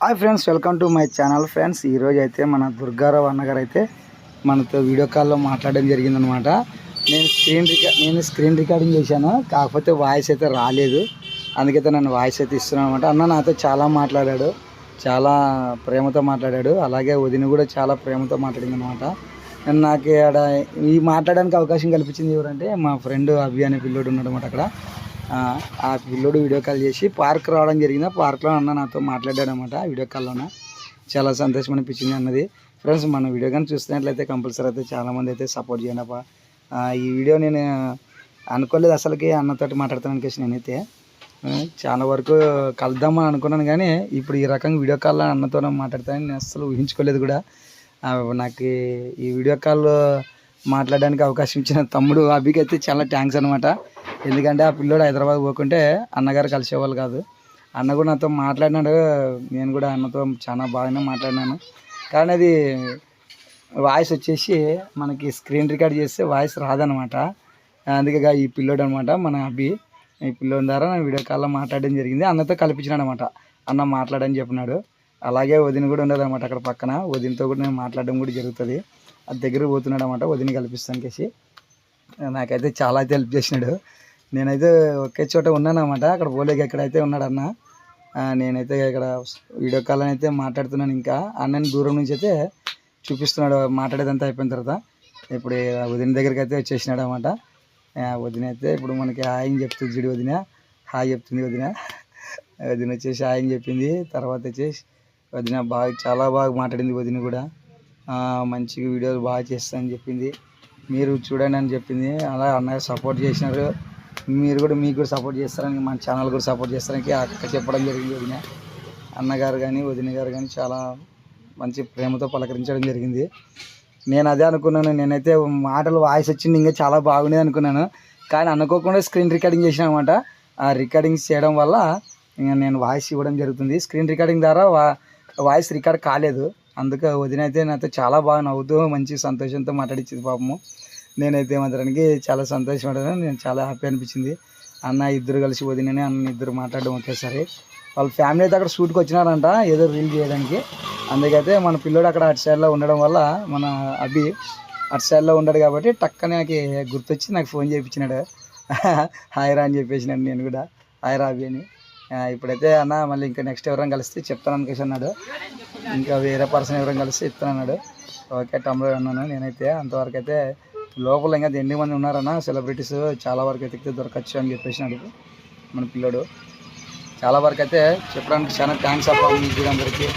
Hi friends, welcome to my channel. Friends, ఈరోజు అయితే మన దుర్గారావు అన్నగారు అయితే మనతో వీడియో కాల్లో మాట్లాడడం జరిగిందనమాట. నేను స్క్రీన్ రికార్డింగ్ చేశాను, కాకపోతే వాయిస్ అయితే రాలేదు. అందుకైతే నన్ను వాయిస్ అయితే ఇస్తున్నాను అనమాట. అన్న నాతో చాలా మాట్లాడాడు, చాలా ప్రేమతో మాట్లాడాడు. అలాగే వదిన కూడా చాలా ప్రేమతో మాట్లాడింది అనమాట. నాకు అక్కడ ఈ మాట్లాడడానికి అవకాశం కల్పించింది ఎవరంటే మా ఫ్రెండ్ అభి అనే పిల్లోడు ఉన్నాడు అనమాట. అక్కడ ఆ పిల్లోడు వీడియో కాల్ చేసి పార్క్ రావడం జరిగింది. పార్క్లో అన్న నాతో మాట్లాడాడు అనమాట. వీడియో కాల్లోన చాలా సంతోషం అనిపించింది అన్నది. ఫ్రెండ్స్, మన వీడియో కానీ చూస్తున్నట్లయితే కంపల్సరీ అయితే చాలామంది అయితే సపోర్ట్ చేయండి అప్ప. ఈ వీడియో నేను అనుకోలేదు అసలుకి అన్నతోటి మాట్లాడతాను అనికేసి. నేనైతే చాలా వరకు కలుద్దామని అనుకున్నాను, కానీ ఇప్పుడు ఈ రకంగా వీడియో కాల్లో అన్నతో మాట్లాడతానని నేను అసలు ఊహించుకోలేదు కూడా. నాకు ఈ వీడియో కాల్ మాట్లాడడానికి అవకాశం ఇచ్చిన తమ్ముడు అభికి అయితే చాలా థ్యాంక్స్ అనమాట. ఎందుకంటే ఆ పిల్లోడు హైదరాబాద్ పోకుంటే అన్నగారు కలిసేవాళ్ళు కాదు. అన్న కూడా నాతో మాట్లాడినాడు, నేను కూడా అన్నతో చాలా బాగానే మాట్లాడినాను. కానీ అది వాయిస్ వచ్చేసి మనకి స్క్రీన్ రికార్డ్ చేస్తే వాయిస్ రాదనమాట. అందుకే ఈ పిల్లోడు అనమాట మన అభి. ఈ పిల్లోడి ద్వారా నేను వీడియో కాల్లో మాట్లాడడం జరిగింది. అన్నతో కల్పించినాడు అనమాట. అన్న మాట్లాడని చెప్పినాడు. అలాగే వదిన కూడా ఉండదు అనమాట అక్కడ పక్కన. వదినతో కూడా నేను మాట్లాడడం కూడా జరుగుతుంది. అది దగ్గరికి పోతున్నాడు అనమాట వదిన కల్పిస్తానికేసి. నాకైతే చాలా అయితే హెల్ప్ చేసినాడు. నేనైతే ఒకే చోట ఉన్నాను అనమాట, అక్కడ పోలేక ఎక్కడైతే ఉన్నాడు అన్న. నేనైతే ఇక్కడ వీడియో కాల్ అయితే మాట్లాడుతున్నాను. ఇంకా అన్నని దూరం నుంచి అయితే చూపిస్తున్నాడు మాట్లాడేదంతా అయిపోయిన తర్వాత. ఇప్పుడు వదిన దగ్గరికి అయితే వచ్చేసినాడు అనమాట. వదిన అయితే ఇప్పుడు మనకి హాయ్ అని చెప్తుంది చూడు. వదిన హాయ్ చెప్తుంది. వదిన వచ్చేసి హాయ్ అని చెప్పింది. తర్వాత వచ్చేసి వదిన చాలా బాగా మాట్లాడింది. వదిన కూడా మంచిగా వీడియోలు బాగా చేస్తానని చెప్పింది. మీరు చూడండి అని చెప్పింది. అలా అన్నయ్య సపోర్ట్ చేసినారు. మీకు కూడా సపోర్ట్ చేస్తారని, మన ఛానల్ కూడా సపోర్ట్ చేస్తారని అక్క చెప్పడం జరిగింది. వదిన అన్నగారు కానీ వదిన గారు కానీ చాలా మంచి ప్రేమతో పలకరించడం జరిగింది. నేను అదే అనుకున్నాను. నేనైతే మాటలు వాయిస్ వచ్చింది ఇంకా చాలా బాగుండేది అనుకున్నాను, కానీ అనుకోకుండా స్క్రీన్ రికార్డింగ్ చేసిన అనమాట. ఆ రికార్డింగ్ చేయడం వల్ల ఇంకా నేను వాయిస్ ఇవ్వడం జరుగుతుంది. స్క్రీన్ రికార్డింగ్ ద్వారా వాయిస్ రికార్డ్ కాలేదు. అందుకే వదిన అయితే నాతో చాలా బాగా నవ్వుతూ మంచి సంతోషంతో మాట్లాడించింది పాపము. నేనైతే మాత్రానికి చాలా సంతోషపడ్డాను. నేను చాలా హ్యాపీ అనిపించింది. అన్న ఇద్దరు కలిసి వదినని అన్న ఇద్దరు మాట్లాడడం ఒకేసారి. వాళ్ళ ఫ్యామిలీ అయితే అక్కడ షూట్కి వచ్చినారంట ఏదో రీల్ చేయడానికి. అందుకైతే మన పిల్లోడు అక్కడ అటు సైడ్లో ఉండడం వల్ల మన అభి అటు సైడ్లో ఉన్నాడు కాబట్టి టక్కనే నాకు గుర్తొచ్చి నాకు ఫోన్ చేయించినాడు. హాయ్ రా అని చెప్పేసినాడు. నేను కూడా హాయ్ రా అభి అని. ఇప్పుడైతే అన్న మళ్ళీ ఇంకా నెక్స్ట్ ఎవరైనా కలిస్తే చెప్తాను అనుకేసి అన్నాడు. ఇంకా వేరే పర్సన్ ఎవరైనా కలిస్తే చెప్తాను అన్నాడు. ఓకే తమ్ముడు అన్నాను. నేనైతే అంతవరకు అయితే లోపల ఇంకా ఎన్ని మంది ఉన్నారన్న సెలబ్రిటీస్ చాలా వరకు ఎతికితే దొరకచ్చు అని చెప్పేసినాడు మన పిల్లోడు. చాలా వరకు అయితే చెప్పడానికి చాలా థ్యాంక్స్ అప్ప అందరికీ.